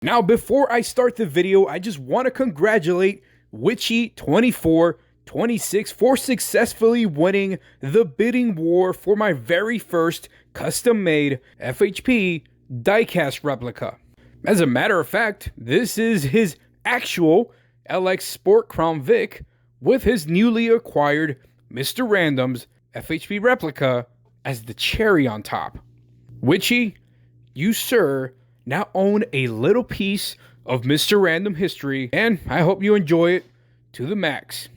Now, before I start the video, I just want to congratulate Witchy2426 for successfully winning the bidding war for my very first custom-made FHP diecast replica. As a matter of fact, this is his actual LX Sport Crown Vic with his newly acquired Mr. Random's FHP replica as the cherry on top. Witchy, you sir, now own a little piece of Mr. Random history, and I hope you enjoy it to the max.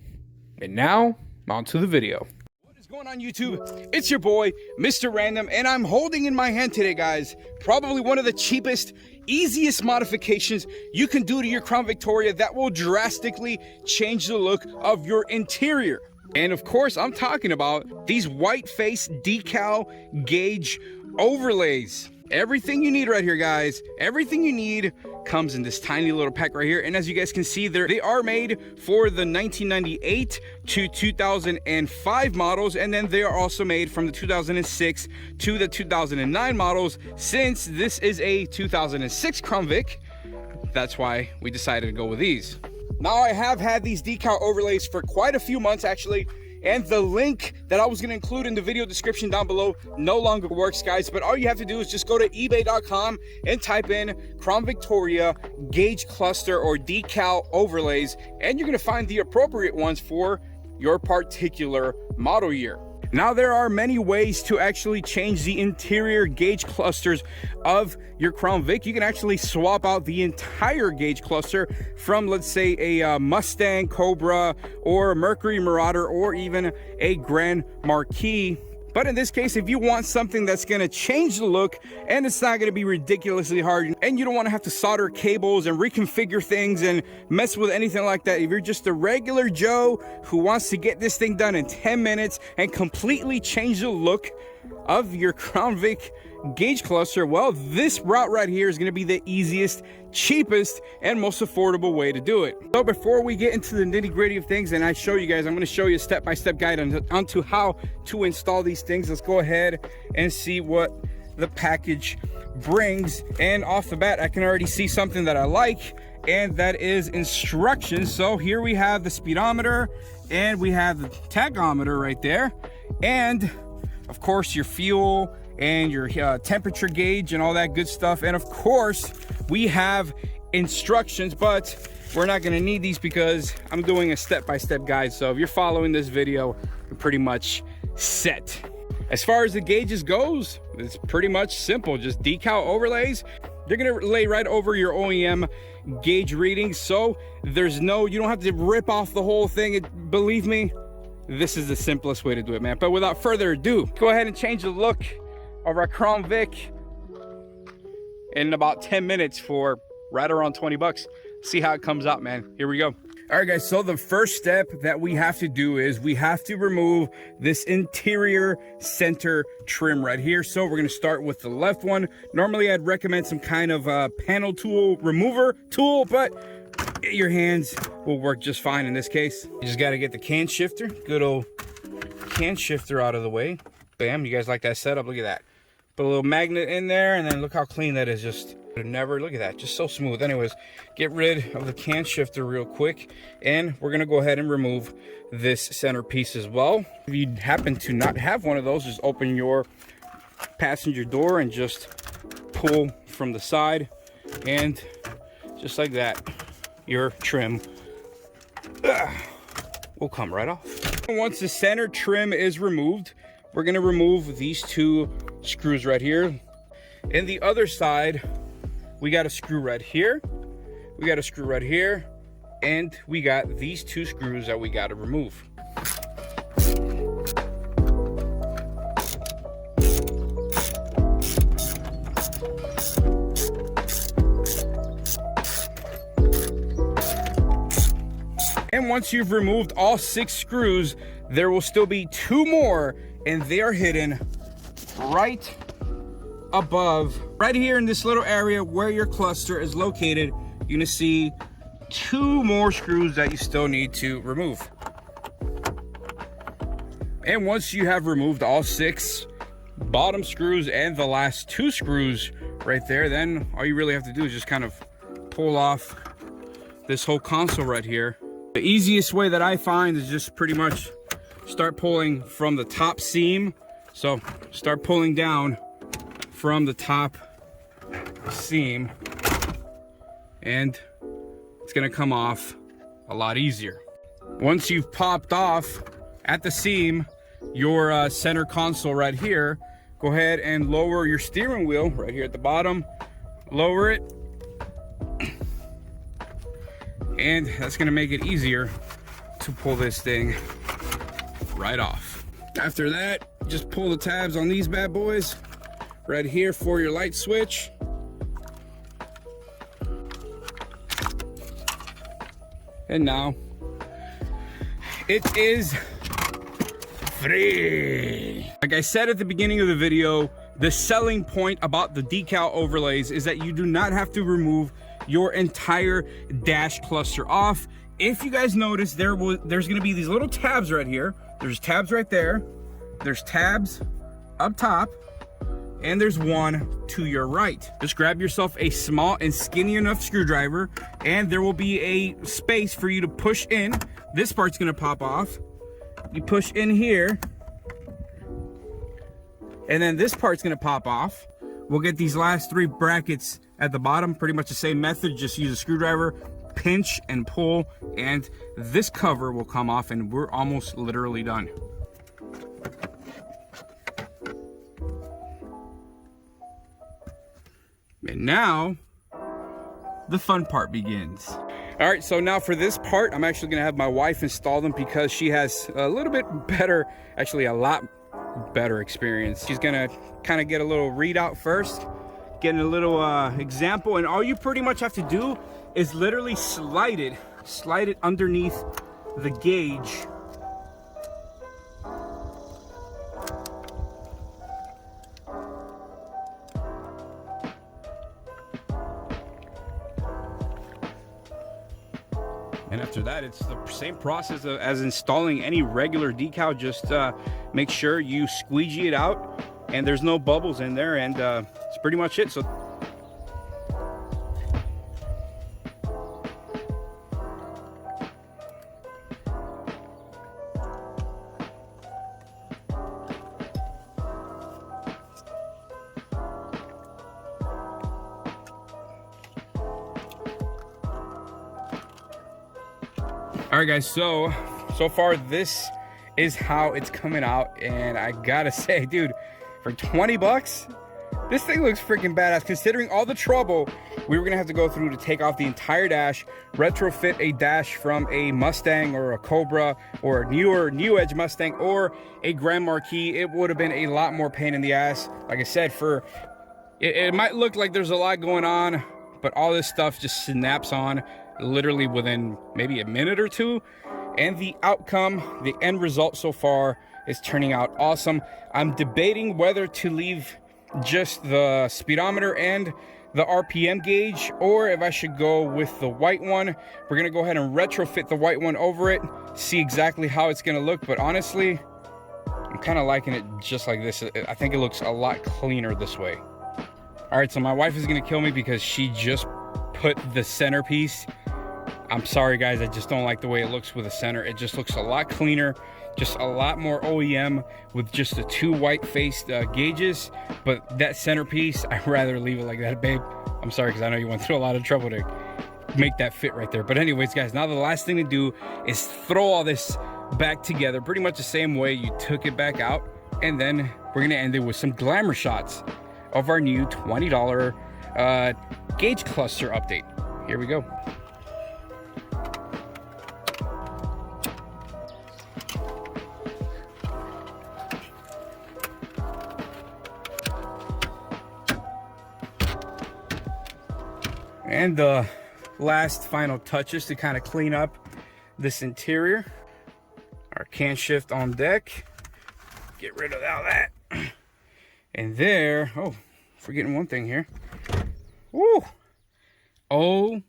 And now, on to the video. What is going on, YouTube? It's your boy, Mr. Random, and I'm holding in my hand today, guys, probably one of the cheapest, easiest modifications you can do to your Crown Victoria that will drastically change the look of your interior. And of course, I'm talking about these white face decal gauge overlays. Everything you need right here, guys. Everything you need comes in this tiny little pack right here. And as you guys can see, they are made for the 1998 to 2005 models. And then they are also made from the 2006 to the 2009 models. Since this is a 2006 Crown Vic, that's why we decided to go with these. Now, I have had these decal overlays for quite a few months, actually. And the link that I was going to include in the video description down below no longer works, guys. But all you have to do is just go to ebay.com and type in Crown Victoria gauge cluster or decal overlays, and you're going to find the appropriate ones for your particular model year. Now, there are many ways to actually change the interior gauge clusters of your Crown Vic. You can actually swap out the entire gauge cluster from, let's say, a Mustang Cobra or a Mercury Marauder or even a Grand Marquis. But in this case, if you want something that's going to change the look and it's not going to be ridiculously hard and you don't want to have to solder cables and reconfigure things and mess with anything like that, if you're just a regular Joe who wants to get this thing done in 10 minutes and completely change the look of your Crown Vic gauge cluster, well, this route right here is going to be the easiest, cheapest, and most affordable way to do it. So before we get into the nitty-gritty of things and I show you guys, I'm going to show you a step-by-step guide onto how to install these things. Let's go ahead and see what the package brings. And off the bat, I can already see something that I like, and that is instructions. So here we have the speedometer and we have the tachometer right there, and of course your fuel and your temperature gauge and all that good stuff. And of course we have instructions, but we're not going to need these because I'm doing a step-by-step guide. So if you're following this video, you're pretty much set. As far as the gauges goes, it's pretty much simple. Just decal overlays. They're going to lay right over your OEM gauge readings, so you don't have to rip off the whole thing. Believe me, this is the simplest way to do it, man. But without further ado, go ahead and change the look of our Crown Vic in about 10 minutes for right around 20 bucks. See how it comes out, man. Here we go. All right, guys, so the first step that we have to do is we have to remove this interior center trim right here. So we're going to start with the left one. Normally, I'd recommend some kind of panel tool remover tool, but your hands will work just fine in this case. You just got to get the can shifter, good old can shifter out of the way. Bam, you guys like that setup? Look at that. Put a little magnet in there, and then look how clean that is. Just never, look at that, just so smooth. Anyways, get rid of the can shifter real quick, and we're gonna go ahead and remove this center piece as well. If you happen to not have one of those, just open your passenger door and just pull from the side, and just like that, your trim will come right off. Once the center trim is removed, we're going to remove these two screws right here. And the other side, we got a screw right here, we got a screw right here, and we got these two screws that we got to remove. And once you've removed all 6 screws, there will still be 2 more, and they are hidden right above, right here in this little area where your cluster is located. You're gonna see 2 more screws that you still need to remove. And once you have removed all 6 bottom screws and the last 2 screws right there, then all you really have to do is just kind of pull off this whole console right here. The easiest way that I find is just pretty much start pulling from the top seam. So start pulling down from the top seam, and it's gonna come off a lot easier. Once you've popped off at the seam your center console right here, go ahead and lower your steering wheel right here at the bottom. Lower it, and that's gonna make it easier to pull this thing right off. After that, just pull the tabs on these bad boys right here for your light switch. And now it is free. Like I said at the beginning of the video, the selling point about the decal overlays is that you do not have to remove your entire dash cluster off. If you guys notice, there's going to be these little tabs right here. There's tabs right there. There's tabs up top, and there's one to your right. Just grab yourself a small and skinny enough screwdriver, and there will be a space for you to push in. This part's going to pop off. You push in here, and then this part's gonna pop off. We'll get these last three brackets at the bottom, pretty much the same method, just use a screwdriver, pinch and pull, and this cover will come off, and we're almost literally done. And now, the fun part begins. All right, so now for this part, I'm actually gonna have my wife install them because she has a little bit better, actually a lot better experience. She's gonna kind of get a little readout first, getting a little example, and all you pretty much have to do is literally slide it underneath the gauge. And after that, it's the same process as installing any regular decal. Just make sure you squeegee it out and there's no bubbles in there, and it's pretty much it. So all right guys, so far this is how it's coming out, and I gotta say, dude, for 20 bucks, this thing looks freaking badass considering all the trouble we were gonna have to go through to take off the entire dash, retrofit a dash from a Mustang or a Cobra or a new Edge Mustang or a Grand Marquis. It would have been a lot more pain in the ass. Like I said, it might look like there's a lot going on, but all this stuff just snaps on literally within maybe a minute or two, and the outcome, the end result so far is turning out awesome. I'm debating whether to leave just the speedometer and the RPM gauge, or if I should go with the white one. We're gonna go ahead and retrofit the white one over it, see exactly how it's gonna look, but honestly, I'm kind of liking it just like this. I think it looks a lot cleaner this way. All right, so my wife is gonna kill me because she just put the centerpiece. I'm sorry guys, I just don't like the way it looks with the center. It just looks a lot cleaner, just a lot more OEM with just the two white faced gauges. But that centerpiece, I'd rather leave it like that, babe. I'm sorry, because I know you went through a lot of trouble to make that fit right there. But anyways guys, now the last thing to do is throw all this back together pretty much the same way you took it back out, and then we're gonna end it with some glamour shots of our new $20 gauge cluster update. Here we go. And the last final touches to kind of clean up this interior. Our can shift on deck. Get rid of all that. And there, oh, forgetting one thing here. Woo! Oh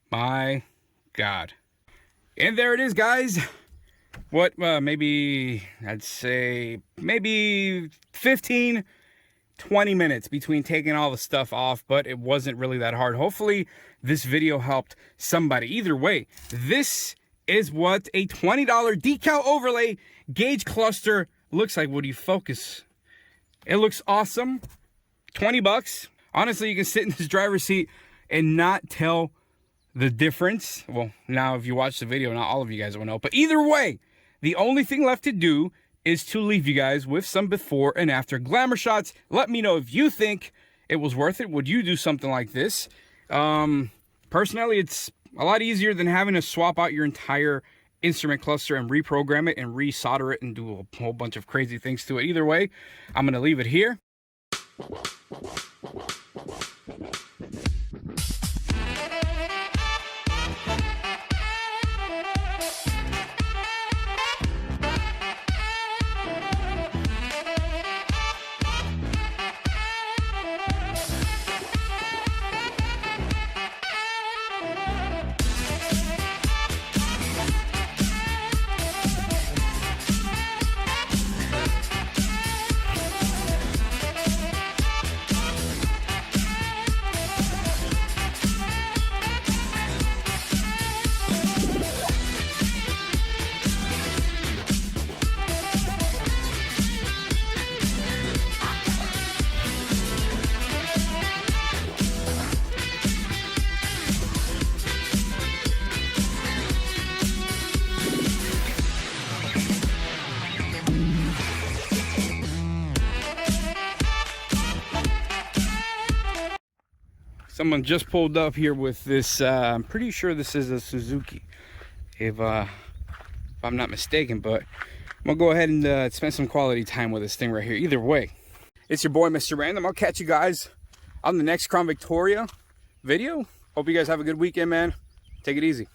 my God. And there it is, guys. What, maybe, I'd say maybe 15-20 minutes between taking all the stuff off, but it wasn't really that hard. Hopefully this video helped somebody. Either way, this is what a $20 decal overlay gauge cluster looks like. Would you focus? It looks awesome. 20 bucks. Honestly, you can sit in this driver's seat and not tell the difference. Well, now if you watch the video, not all of you guys will know. But either way, the only thing left to do is to leave you guys with some before and after glamour shots. Let me know if you think it was worth it. Would you do something like this? Personally, it's a lot easier than having to swap out your entire instrument cluster and reprogram it and re-solder it and do a whole bunch of crazy things to it. Either way, I'm going to leave it here. Someone just pulled up here with this, I'm pretty sure this is a Suzuki, if I'm not mistaken, but I'm gonna go ahead and spend some quality time with this thing right here. Either way, it's your boy, Mr. Random. I'll catch you guys on the next Crown Victoria video. Hope you guys have a good weekend, man. Take it easy.